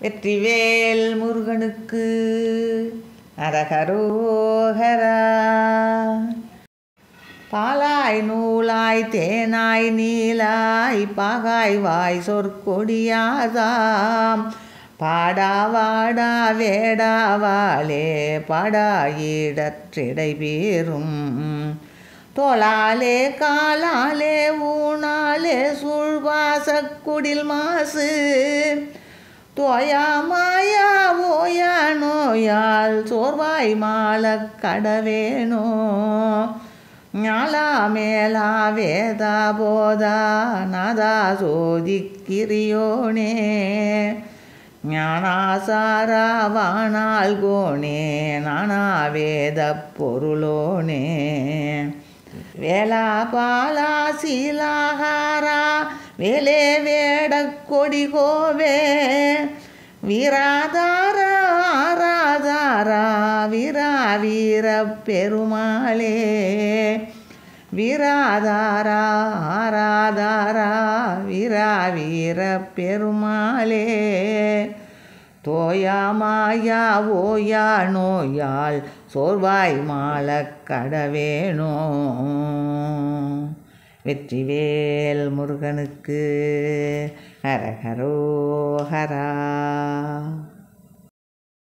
வெற்றிவேல் முருகனுக்கு அரகரோகரா. பாலாய் நூலாய் தேனாய் நீலாய் பாகாய் வாய் சொற்கொடியாதாம் பாடா வாடா வேடாவாளே பாடாயிடற்றிடை பேரும் தோளாலே காலாலே ஊனாலே சூழ்வாசக்குடில் மாசு தோயா மாயா ஓயா நோயால் சோர்வாய் மாலக் கடவேனோ ஞாலா மேலா வேதா போதா நாதா சோதிக்கிரியோனே ஞானாசாரா வானால் கோனே நானா வேத பொருளோனே வேலா பாலா சீலாகாரா வேலே வேடக் கொடி கோவே வீராதாரா ஆராதாரா வீரா வீர பெருமாளே வீராதாரா ஆராதாரா வீரா வீர பெருமாளே தோயா மாயா ஓயா நோயால் சோர்வாய் மாலக் கடவேனோ. வெற்றிவேல் முருகனுக்கு அரகரோகரா.